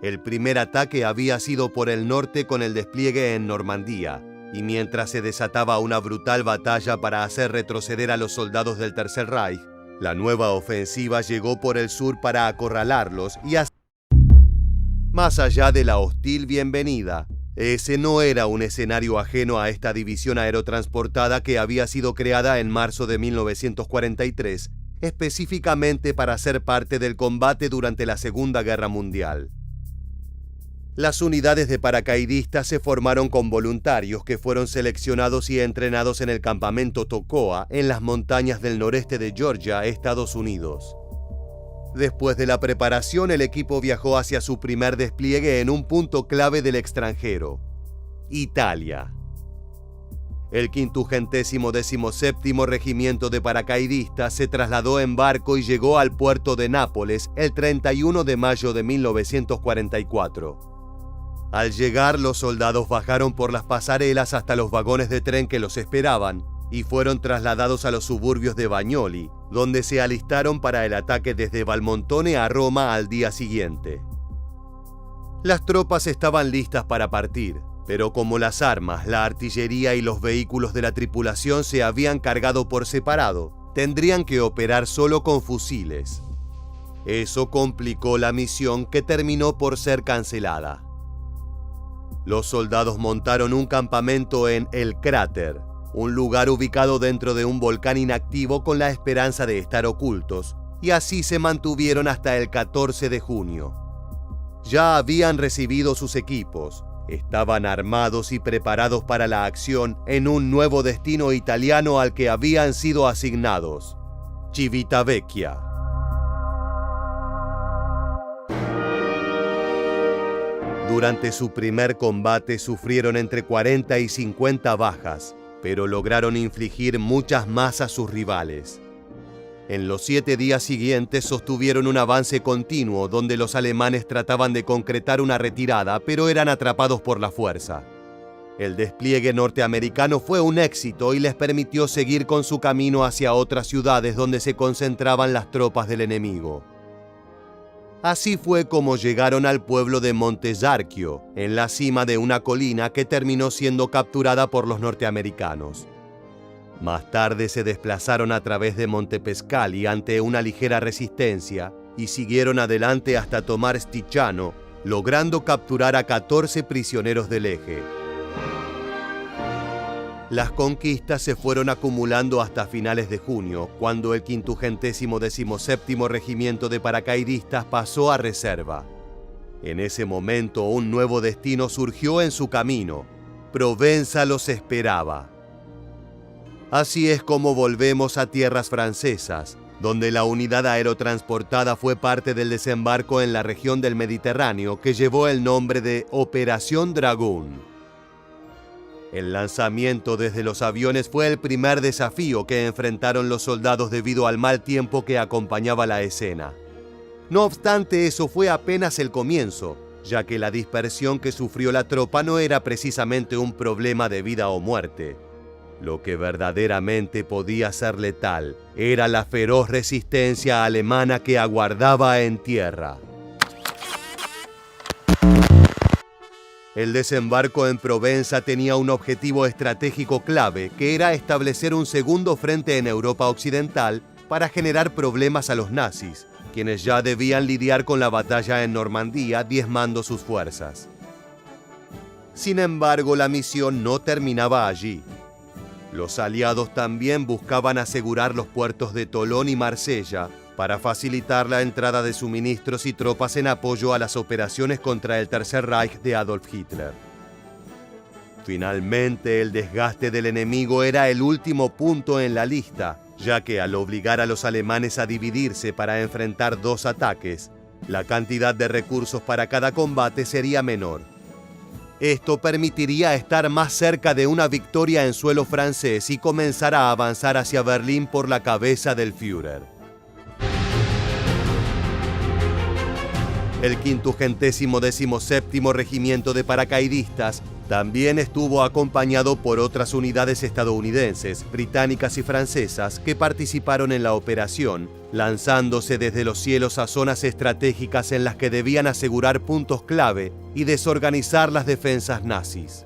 El primer ataque había sido por el norte con el despliegue en Normandía, y mientras se desataba una brutal batalla para hacer retroceder a los soldados del Tercer Reich, la nueva ofensiva llegó por el sur para acorralarlos y más allá de la hostil bienvenida, Ese no era un escenario ajeno a esta división aerotransportada que había sido creada en marzo de 1943, específicamente para ser parte del combate durante la Segunda Guerra Mundial. Las unidades de paracaidistas se formaron con voluntarios que fueron seleccionados y entrenados en el campamento Toccoa, en las montañas del noreste de Georgia, Estados Unidos. Después de la preparación, el equipo viajó hacia su primer despliegue en un punto clave del extranjero, Italia. El 517º Regimiento de Paracaidistas se trasladó en barco y llegó al puerto de Nápoles el 31 de mayo de 1944. Al llegar, los soldados bajaron por las pasarelas hasta los vagones de tren que los esperaban y fueron trasladados a los suburbios de Bagnoli, donde se alistaron para el ataque desde Valmontone a Roma al día siguiente. Las tropas estaban listas para partir, pero como las armas, la artillería y los vehículos de la tripulación se habían cargado por separado, tendrían que operar solo con fusiles. Eso complicó la misión, que terminó por ser cancelada. Los soldados montaron un campamento en El Cráter, un lugar ubicado dentro de un volcán inactivo, con la esperanza de estar ocultos, y así se mantuvieron hasta el 14 de junio. Ya habían recibido sus equipos, estaban armados y preparados para la acción en un nuevo destino italiano al que habían sido asignados, Civitavecchia. Durante su primer combate sufrieron entre 40 y 50 bajas, pero lograron infligir muchas más a sus rivales. En los 7 días siguientes sostuvieron un avance continuo donde los alemanes trataban de concretar una retirada, pero eran atrapados por la fuerza. El despliegue norteamericano fue un éxito y les permitió seguir con su camino hacia otras ciudades donde se concentraban las tropas del enemigo. Así fue como llegaron al pueblo de Montesarchio, en la cima de una colina que terminó siendo capturada por los norteamericanos. Más tarde se desplazaron a través de Montepescali ante una ligera resistencia y siguieron adelante hasta tomar Stichano, logrando capturar a 14 prisioneros del eje. Las conquistas se fueron acumulando hasta finales de junio, cuando el 517º Regimiento de Paracaidistas pasó a reserva. En ese momento, un nuevo destino surgió en su camino. Provenza los esperaba. Así es como volvemos a tierras francesas, donde la unidad aerotransportada fue parte del desembarco en la región del Mediterráneo que llevó el nombre de Operación Dragón. El lanzamiento desde los aviones fue el primer desafío que enfrentaron los soldados debido al mal tiempo que acompañaba la escena. No obstante, eso fue apenas el comienzo, ya que la dispersión que sufrió la tropa no era precisamente un problema de vida o muerte. Lo que verdaderamente podía ser letal era la feroz resistencia alemana que aguardaba en tierra. El desembarco en Provenza tenía un objetivo estratégico clave, que era establecer un segundo frente en Europa Occidental para generar problemas a los nazis, quienes ya debían lidiar con la batalla en Normandía, diezmando sus fuerzas. Sin embargo, la misión no terminaba allí. Los aliados también buscaban asegurar los puertos de Tolón y Marsella para facilitar la entrada de suministros y tropas en apoyo a las operaciones contra el Tercer Reich de Adolf Hitler. Finalmente, el desgaste del enemigo era el último punto en la lista, ya que al obligar a los alemanes a dividirse para enfrentar 2 ataques, la cantidad de recursos para cada combate sería menor. Esto permitiría estar más cerca de una victoria en suelo francés y comenzar a avanzar hacia Berlín por la cabeza del Führer. El 517º Regimiento de Paracaidistas también estuvo acompañado por otras unidades estadounidenses, británicas y francesas que participaron en la operación, lanzándose desde los cielos a zonas estratégicas en las que debían asegurar puntos clave y desorganizar las defensas nazis.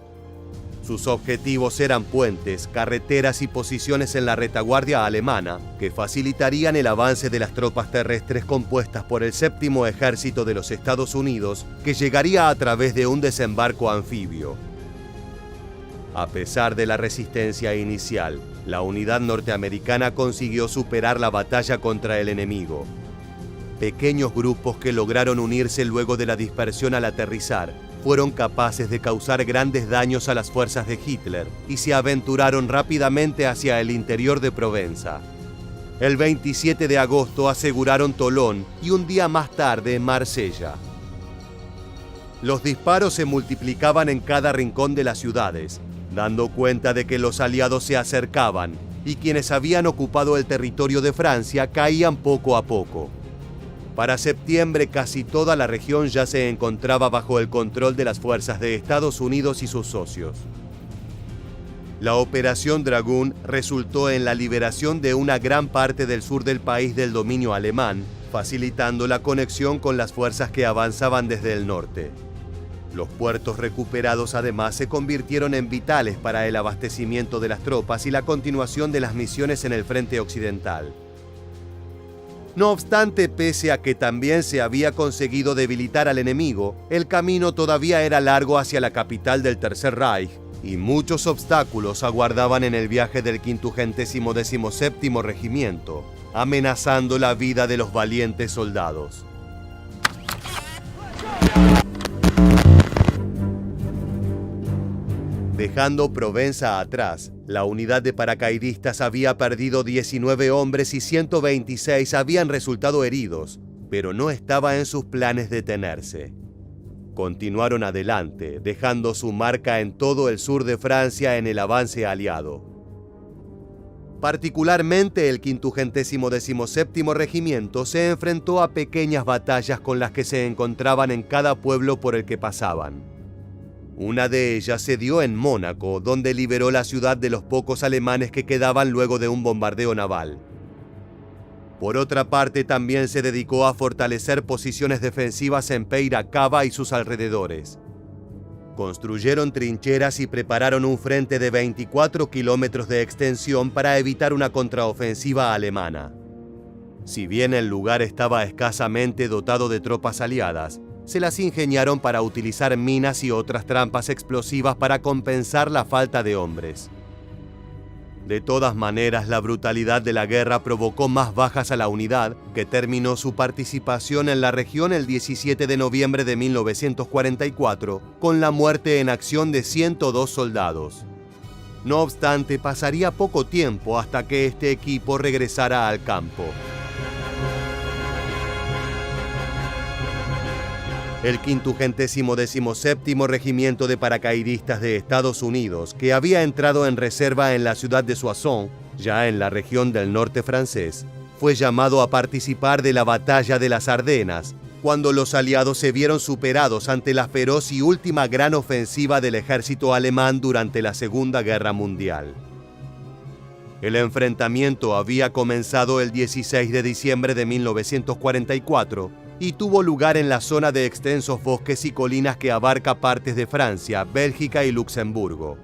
Sus objetivos eran puentes, carreteras y posiciones en la retaguardia alemana que facilitarían el avance de las tropas terrestres compuestas por el 7º Ejército de los Estados Unidos, que llegaría a través de un desembarco anfibio. A pesar de la resistencia inicial, la unidad norteamericana consiguió superar la batalla contra el enemigo. Pequeños grupos que lograron unirse luego de la dispersión al aterrizar fueron capaces de causar grandes daños a las fuerzas de Hitler y se aventuraron rápidamente hacia el interior de Provenza. El 27 de agosto aseguraron Tolón y un día más tarde Marsella. Los disparos se multiplicaban en cada rincón de las ciudades, dando cuenta de que los aliados se acercaban y quienes habían ocupado el territorio de Francia caían poco a poco. Para septiembre casi toda la región ya se encontraba bajo el control de las fuerzas de Estados Unidos y sus socios. La Operación Dragoon resultó en la liberación de una gran parte del sur del país del dominio alemán, facilitando la conexión con las fuerzas que avanzaban desde el norte. Los puertos recuperados además se convirtieron en vitales para el abastecimiento de las tropas y la continuación de las misiones en el frente occidental. No obstante, pese a que también se había conseguido debilitar al enemigo, el camino todavía era largo hacia la capital del Tercer Reich y muchos obstáculos aguardaban en el viaje del 517º Regimiento, amenazando la vida de los valientes soldados. Dejando Provenza atrás, la unidad de paracaidistas había perdido 19 hombres y 126 habían resultado heridos, pero no estaba en sus planes detenerse. Continuaron adelante, dejando su marca en todo el sur de Francia en el avance aliado. Particularmente el 517º Regimiento se enfrentó a pequeñas batallas con las que se encontraban en cada pueblo por el que pasaban. Una de ellas se dio en Mónaco, donde liberó la ciudad de los pocos alemanes que quedaban luego de un bombardeo naval. Por otra parte, también se dedicó a fortalecer posiciones defensivas en Piracaba y sus alrededores. Construyeron trincheras y prepararon un frente de 24 kilómetros de extensión para evitar una contraofensiva alemana. Si bien el lugar estaba escasamente dotado de tropas aliadas, se las ingeniaron para utilizar minas y otras trampas explosivas para compensar la falta de hombres. De todas maneras, la brutalidad de la guerra provocó más bajas a la unidad, que terminó su participación en la región el 17 de noviembre de 1944, con la muerte en acción de 102 soldados. No obstante, pasaría poco tiempo hasta que este equipo regresara al campo. El 517º Regimiento de Paracaidistas de Estados Unidos, que había entrado en reserva en la ciudad de Soissons, ya en la región del norte francés, fue llamado a participar de la Batalla de las Ardenas, cuando los aliados se vieron superados ante la feroz y última gran ofensiva del ejército alemán durante la Segunda Guerra Mundial. El enfrentamiento había comenzado el 16 de diciembre de 1944, y tuvo lugar en la zona de extensos bosques y colinas que abarca partes de Francia, Bélgica y Luxemburgo.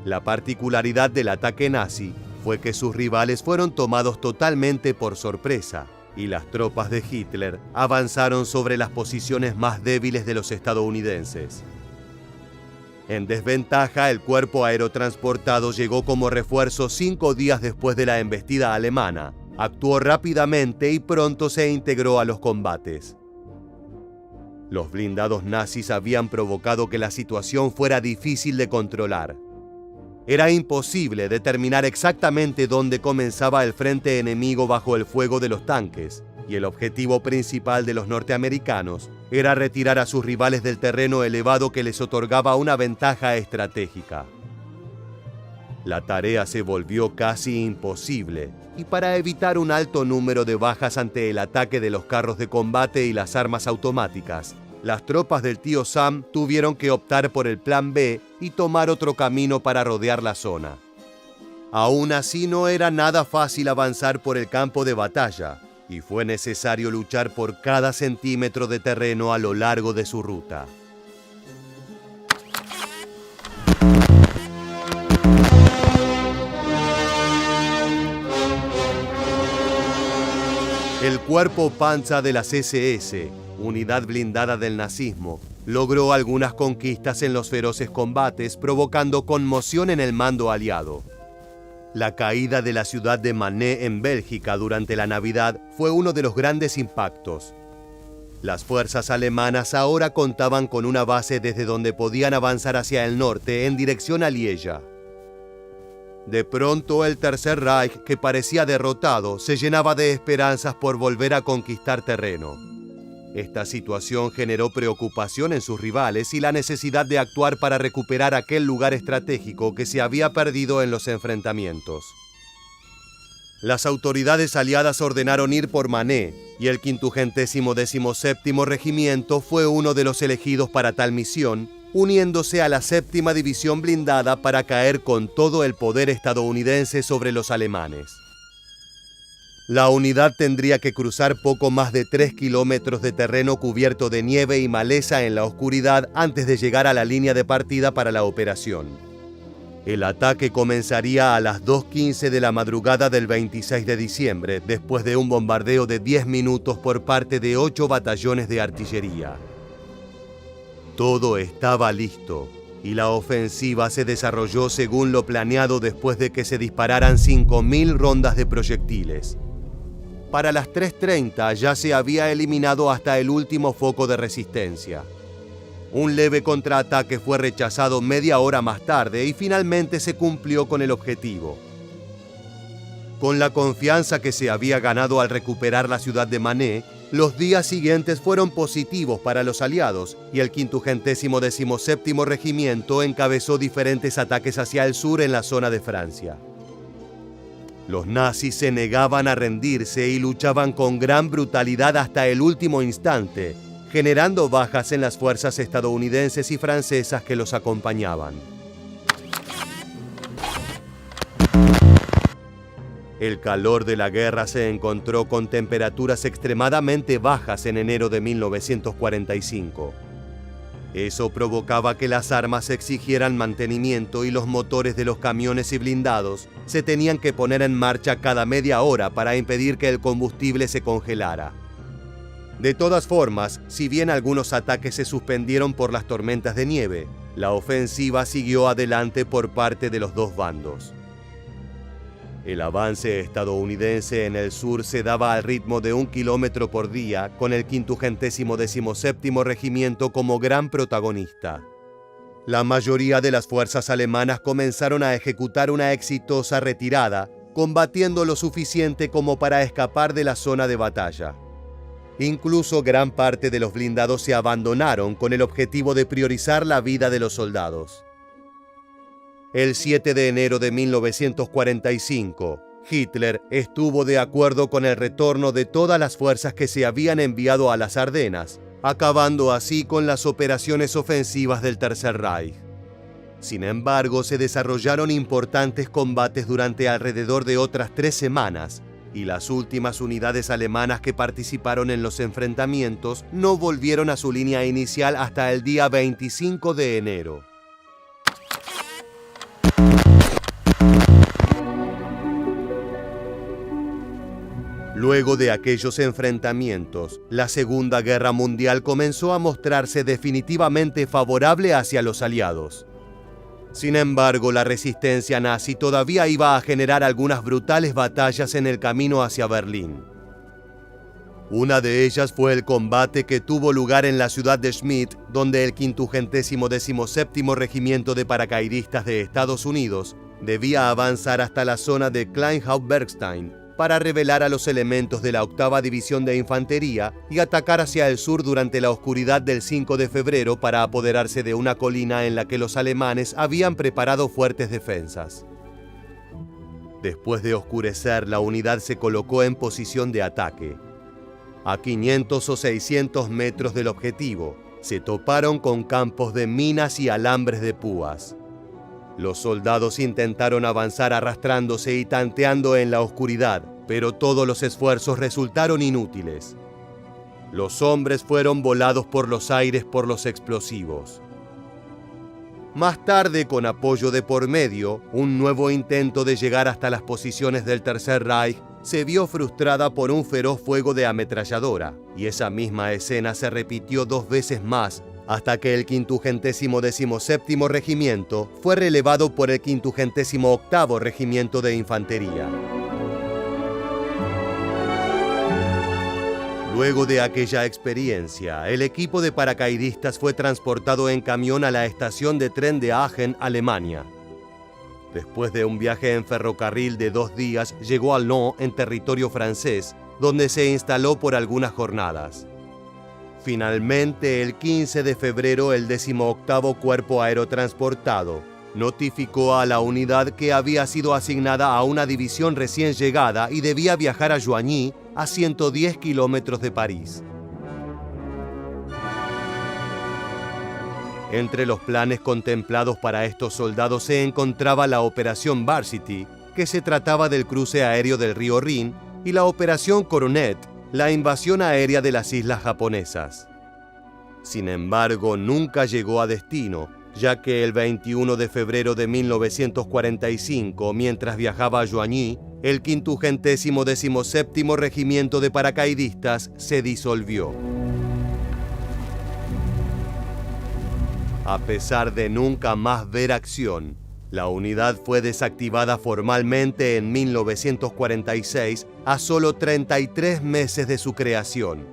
La particularidad del ataque nazi fue que sus rivales fueron tomados totalmente por sorpresa, y las tropas de Hitler avanzaron sobre las posiciones más débiles de los estadounidenses. En desventaja, el cuerpo aerotransportado llegó como refuerzo 5 días después de la embestida alemana. Actuó rápidamente y pronto se integró a los combates. Los blindados nazis habían provocado que la situación fuera difícil de controlar. Era imposible determinar exactamente dónde comenzaba el frente enemigo bajo el fuego de los tanques, y el objetivo principal de los norteamericanos era retirar a sus rivales del terreno elevado que les otorgaba una ventaja estratégica. La tarea se volvió casi imposible, y para evitar un alto número de bajas ante el ataque de los carros de combate y las armas automáticas, las tropas del tío Sam tuvieron que optar por el plan B y tomar otro camino para rodear la zona. Aún así, no era nada fácil avanzar por el campo de batalla, y fue necesario luchar por cada centímetro de terreno a lo largo de su ruta. El cuerpo Panzer de las SS, unidad blindada del nazismo, logró algunas conquistas en los feroces combates, provocando conmoción en el mando aliado. La caída de la ciudad de Manet en Bélgica durante la Navidad fue uno de los grandes impactos. Las fuerzas alemanas ahora contaban con una base desde donde podían avanzar hacia el norte en dirección a Lieja. De pronto el Tercer Reich, que parecía derrotado, se llenaba de esperanzas por volver a conquistar terreno. Esta situación generó preocupación en sus rivales y la necesidad de actuar para recuperar aquel lugar estratégico que se había perdido en los enfrentamientos. Las autoridades aliadas ordenaron ir por Manet y el 517º Regimiento fue uno de los elegidos para tal misión, uniéndose a la 7ª División Blindada para caer con todo el poder estadounidense sobre los alemanes. La unidad tendría que cruzar poco más de 3 kilómetros de terreno cubierto de nieve y maleza en la oscuridad antes de llegar a la línea de partida para la operación. El ataque comenzaría a las 2:15 de la madrugada del 26 de diciembre, después de un bombardeo de 10 minutos por parte de 8 batallones de artillería. Todo estaba listo y la ofensiva se desarrolló según lo planeado después de que se dispararan 5.000 rondas de proyectiles. Para las 3:30 ya se había eliminado hasta el último foco de resistencia. Un leve contraataque fue rechazado media hora más tarde y finalmente se cumplió con el objetivo. Con la confianza que se había ganado al recuperar la ciudad de Manet, los días siguientes fueron positivos para los aliados y el 517º Regimiento encabezó diferentes ataques hacia el sur en la zona de Francia. Los nazis se negaban a rendirse y luchaban con gran brutalidad hasta el último instante, generando bajas en las fuerzas estadounidenses y francesas que los acompañaban. El calor de la guerra se encontró con temperaturas extremadamente bajas en enero de 1945. Eso provocaba que las armas exigieran mantenimiento y los motores de los camiones y blindados se tenían que poner en marcha cada media hora para impedir que el combustible se congelara. De todas formas, si bien algunos ataques se suspendieron por las tormentas de nieve, la ofensiva siguió adelante por parte de los dos bandos. El avance estadounidense en el sur se daba al ritmo de 1 kilómetro por día, con el 517º Regimiento como gran protagonista. La mayoría de las fuerzas alemanas comenzaron a ejecutar una exitosa retirada, combatiendo lo suficiente como para escapar de la zona de batalla. Incluso gran parte de los blindados se abandonaron con el objetivo de priorizar la vida de los soldados. El 7 de enero de 1945, Hitler estuvo de acuerdo con el retorno de todas las fuerzas que se habían enviado a las Ardenas, acabando así con las operaciones ofensivas del Tercer Reich. Sin embargo, se desarrollaron importantes combates durante alrededor de otras 3 semanas, y las últimas unidades alemanas que participaron en los enfrentamientos no volvieron a su línea inicial hasta el día 25 de enero. Luego de aquellos enfrentamientos, la Segunda Guerra Mundial comenzó a mostrarse definitivamente favorable hacia los aliados. Sin embargo, la resistencia nazi todavía iba a generar algunas brutales batallas en el camino hacia Berlín. Una de ellas fue el combate que tuvo lugar en la ciudad de Schmidt, donde el 517º Regimiento de Paracaidistas de Estados Unidos debía avanzar hasta la zona de Kleinhaupt-Bergstein para revelar a los elementos de la 8ª División de Infantería y atacar hacia el sur durante la oscuridad del 5 de febrero para apoderarse de una colina en la que los alemanes habían preparado fuertes defensas. Después de oscurecer, la unidad se colocó en posición de ataque. A 500 o 600 metros del objetivo, se toparon con campos de minas y alambres de púas. Los soldados intentaron avanzar arrastrándose y tanteando en la oscuridad, pero todos los esfuerzos resultaron inútiles. Los hombres fueron volados por los aires por los explosivos. Más tarde, con apoyo de por medio, un nuevo intento de llegar hasta las posiciones del Tercer Reich se vio frustrada por un feroz fuego de ametralladora, y esa misma escena se repitió 2 veces más hasta que el 517º Regimiento fue relevado por el 508º Regimiento de Infantería. Luego de aquella experiencia, el equipo de paracaidistas fue transportado en camión a la estación de tren de Aachen, Alemania. Después de un viaje en ferrocarril de 2 días, llegó a Laon, en territorio francés, donde se instaló por algunas jornadas. Finalmente, el 15 de febrero, el 18º Cuerpo Aerotransportado notificó a la unidad que había sido asignada a una división recién llegada y debía viajar a Joigny, a 110 kilómetros de París. Entre los planes contemplados para estos soldados se encontraba la Operación Varsity, que se trataba del cruce aéreo del río Rin, y la Operación Coronet, la invasión aérea de las islas japonesas. Sin embargo, nunca llegó a destino, ya que el 21 de febrero de 1945, mientras viajaba a Joigny, el 517º Regimiento de Paracaidistas se disolvió. A pesar de nunca más ver acción, la unidad fue desactivada formalmente en 1946, a solo 33 meses de su creación.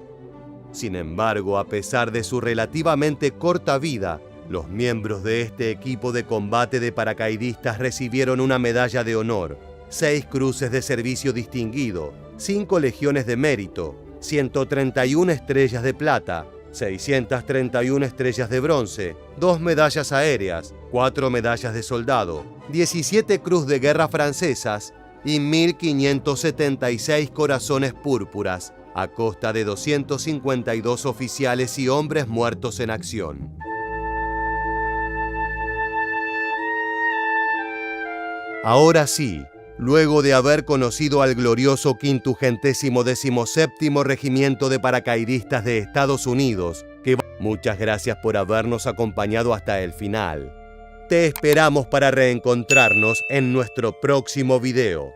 Sin embargo, a pesar de su relativamente corta vida, los miembros de este equipo de combate de paracaidistas recibieron una medalla de honor, 6 cruces de servicio distinguido, 5 legiones de mérito, 131 estrellas de plata, 631 estrellas de bronce, 2 medallas aéreas, 4 medallas de soldado, 17 Cruz de Guerra francesas y 1.576 corazones púrpuras, a costa de 252 oficiales y hombres muertos en acción. Ahora sí, luego de haber conocido al glorioso 517º Regimiento de Paracaidistas de Estados Unidos, muchas gracias por habernos acompañado hasta el final. Te esperamos para reencontrarnos en nuestro próximo video.